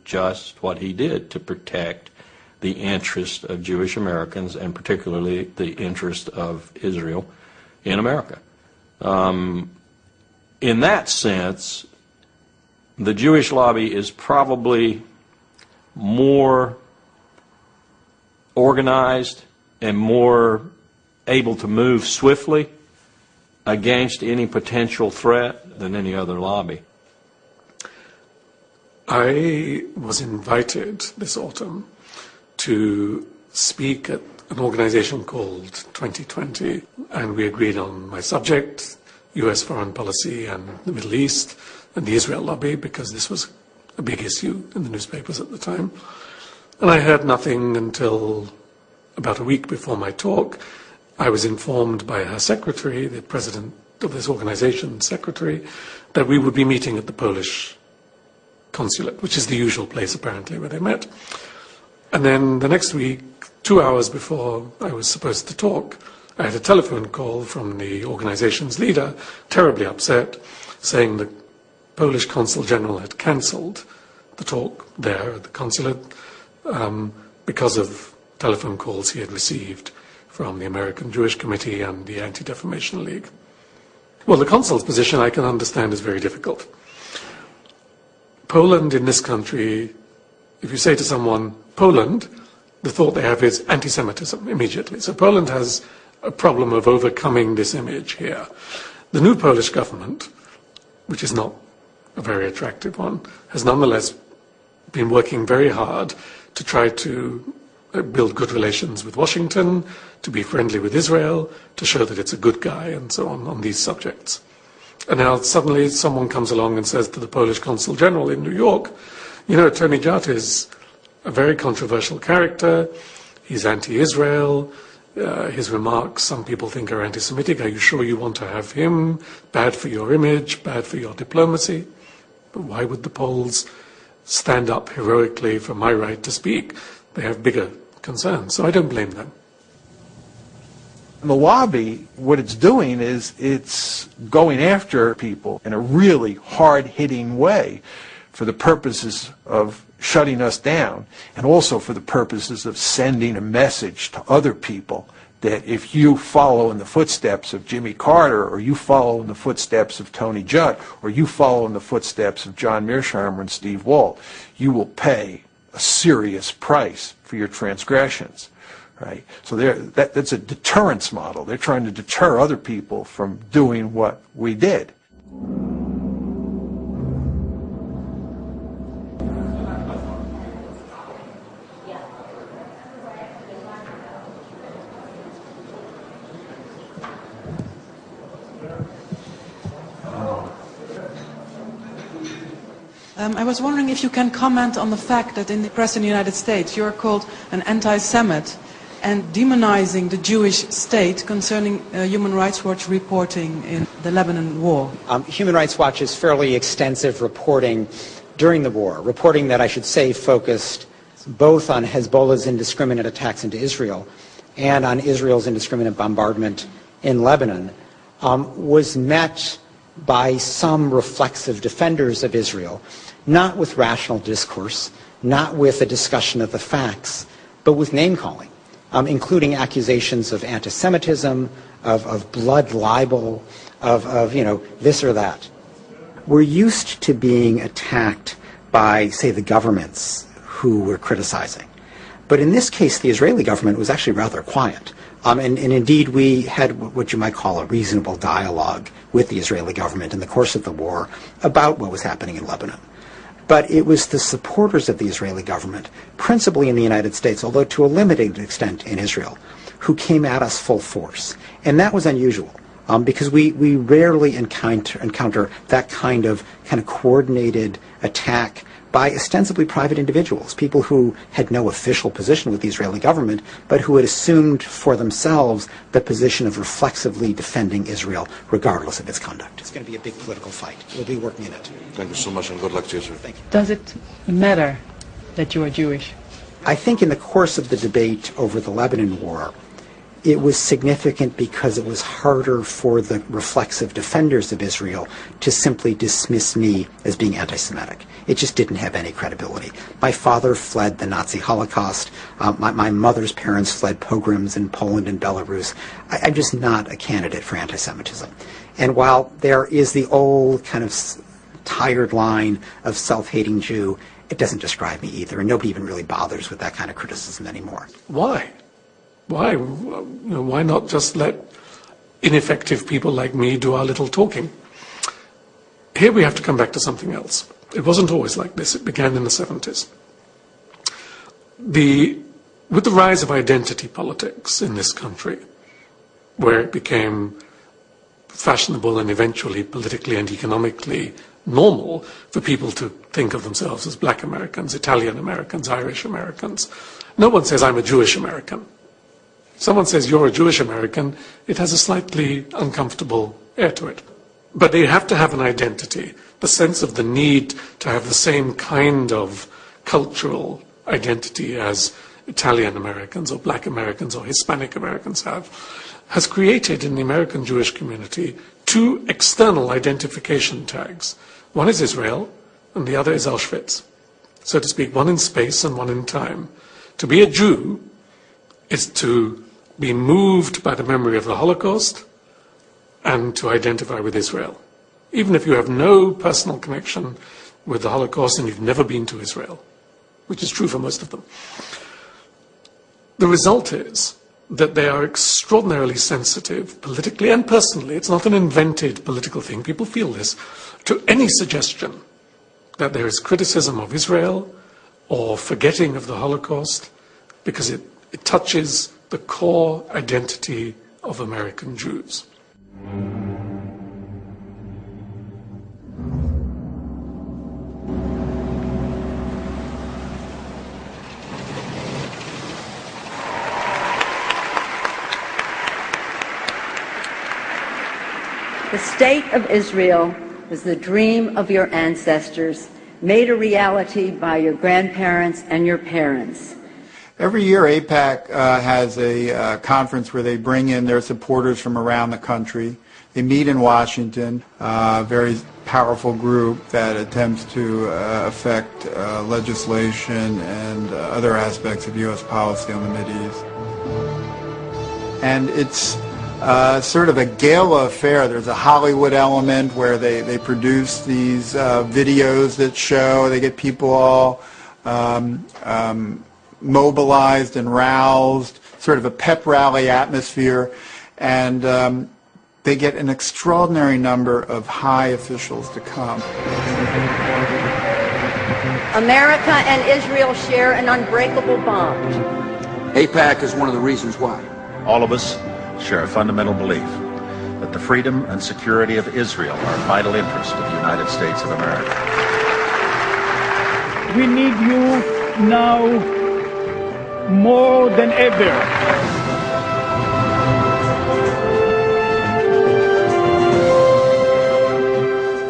just what he did to protect the interest of Jewish Americans, and particularly the interest of Israel in America. In that sense, the Jewish lobby is probably more organized and more able to move swiftly against any potential threat than any other lobby. I was invited this autumn to speak at an organization called 2020, and we agreed on my subject, U.S. foreign policy and the Middle East and the Israel lobby, because this was a big issue in the newspapers at the time. And I heard nothing until about a week before my talk. I was informed by her secretary, the president of this organization, secretary, that we would be meeting at the Polish consulate, which is the usual place apparently where they met. And then the next week, 2 hours before I was supposed to talk, I had a telephone call from the organization's leader, terribly upset, saying the Polish consul general had cancelled the talk there at the consulate because of telephone calls he had received from the American Jewish Committee and the Anti-Defamation League. Well, the consul's position I can understand is very difficult. Poland in this country, if you say to someone, Poland, the thought they have is anti-Semitism immediately. So Poland has a problem of overcoming this image here. The new Polish government, which is not a very attractive one, has nonetheless been working very hard to try to build good relations with Washington, to be friendly with Israel, to show that it's a good guy, and so on these subjects. And now suddenly someone comes along and says to the Polish consul general in New York, you know, Tony Judt is a very controversial character, he's anti-Israel, his remarks some people think are anti-Semitic, are you sure you want to have him? Bad for your image, bad for your diplomacy. But why would the Poles stand up heroically for my right to speak? They have bigger concerns, so I don't blame them. The lobby, what it's doing is it's going after people in a really hard-hitting way for the purposes of shutting us down, and also for the purposes of sending a message to other people that if you follow in the footsteps of Jimmy Carter, or you follow in the footsteps of Tony Judt, or you follow in the footsteps of John Mearsheimer and Steve Walt, you will pay a serious price for your transgressions. Right? So that's a deterrence model. They're trying to deter other people from doing what we did. I was wondering if you can comment on the fact that in the press in the United States you are called an anti-Semite and demonizing the Jewish state concerning Human Rights Watch reporting in the Lebanon war. Human Rights Watch's fairly extensive reporting during the war, reporting that I should say focused both on Hezbollah's indiscriminate attacks into Israel and on Israel's indiscriminate bombardment in Lebanon, was met by some reflexive defenders of Israel, not with rational discourse, not with a discussion of the facts, but with name-calling, including accusations of anti-Semitism, of blood libel, of this or that. We're used to being attacked by, say, the governments who we're criticizing. But in this case, the Israeli government was actually rather quiet. And indeed, we had what you might call a reasonable dialogue with the Israeli government in the course of the war about what was happening in Lebanon. But it was the supporters of the Israeli government, principally in the United States, although to a limited extent in Israel, who came at us full force. And that was unusual, because we rarely encounter that kind of coordinated attack by ostensibly private individuals, people who had no official position with the Israeli government, but who had assumed for themselves the position of reflexively defending Israel, regardless of its conduct. It's going to be a big political fight. We'll be working in it. Thank you so much, and good luck to you, sir. Thank you. Does it matter that you are Jewish? I think in the course of the debate over the Lebanon war, it was significant because it was harder for the reflexive defenders of Israel to simply dismiss me as being anti-Semitic. It just didn't have any credibility. My father fled the Nazi Holocaust. My mother's parents fled pogroms in Poland and Belarus. I'm just not a candidate for anti-Semitism. And while there is the old kind of tired line of self-hating Jew, it doesn't describe me either, and nobody even really bothers with that kind of criticism anymore. Why? Why? Why not just let ineffective people like me do our little talking? Here we have to come back to something else. It wasn't always like this. It began in the 70s. With the rise of identity politics in this country, where it became fashionable and eventually politically and economically normal for people to think of themselves as Black Americans, Italian Americans, Irish Americans. No one says, I'm a Jewish American. If someone says, you're a Jewish American, it has a slightly uncomfortable air to it. But they have to have an identity, the sense of the need to have the same kind of cultural identity as Italian Americans or Black Americans or Hispanic Americans have, has created in the American Jewish community two external identification tags. One is Israel, and the other is Auschwitz. So to speak, one in space and one in time. To be a Jew is to be moved by the memory of the Holocaust and to identify with Israel. Even if you have no personal connection with the Holocaust and you've never been to Israel, which is true for most of them. The result is that they are extraordinarily sensitive, politically and personally. It's not an invented political thing. People feel this. To any suggestion that there is criticism of Israel or forgetting of the Holocaust, because it touches the core identity of American Jews. The state of Israel was the dream of your ancestors, made a reality by your grandparents and your parents. Every year, AIPAC has a conference where they bring in their supporters from around the country. They meet in Washington, a very powerful group that attempts to affect legislation and other aspects of U.S. policy on the Mideast. And it's sort of a gala affair. There's a Hollywood element where they produce these videos that show, they get people all mobilized and roused, sort of a pep rally atmosphere, and they get an extraordinary number of high officials to come. America and Israel share an unbreakable bond. AIPAC is one of the reasons why. All of us share a fundamental belief that the freedom and security of Israel are a vital interest of the United States of America. We need you now more than ever.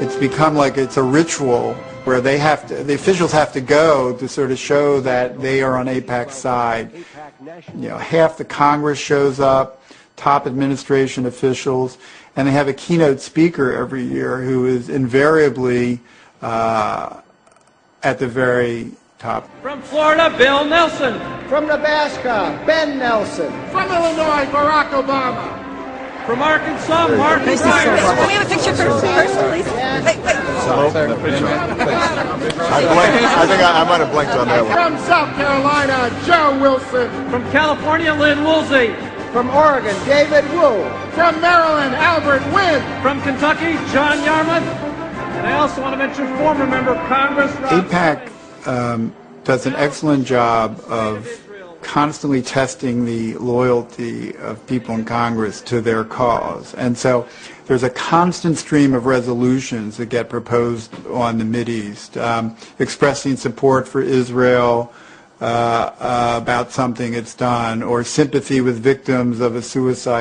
It's become like it's a ritual where the officials have to go to sort of show that they are on AIPAC's side. You know, half the Congress shows up, top administration officials, and they have a keynote speaker every year who is invariably at the very top. From Florida, Bill Nelson. From Nebraska, Ben Nelson. From Illinois, Barack Obama. From Arkansas, Mark Ryan. Can we have a picture first, please? Wait. I think I might have blinked on that one. From South Carolina, Joe Wilson. From California, Lynn Woolsey. From Oregon, David Wu. From Maryland, Albert Wynn. From Kentucky, John Yarmouth. And I also want to mention former member of Congress. AIPAC does an excellent job of constantly testing the loyalty of people in Congress to their cause. And so there's a constant stream of resolutions that get proposed on the Mideast, expressing support for Israel about something it's done, or sympathy with victims of a suicide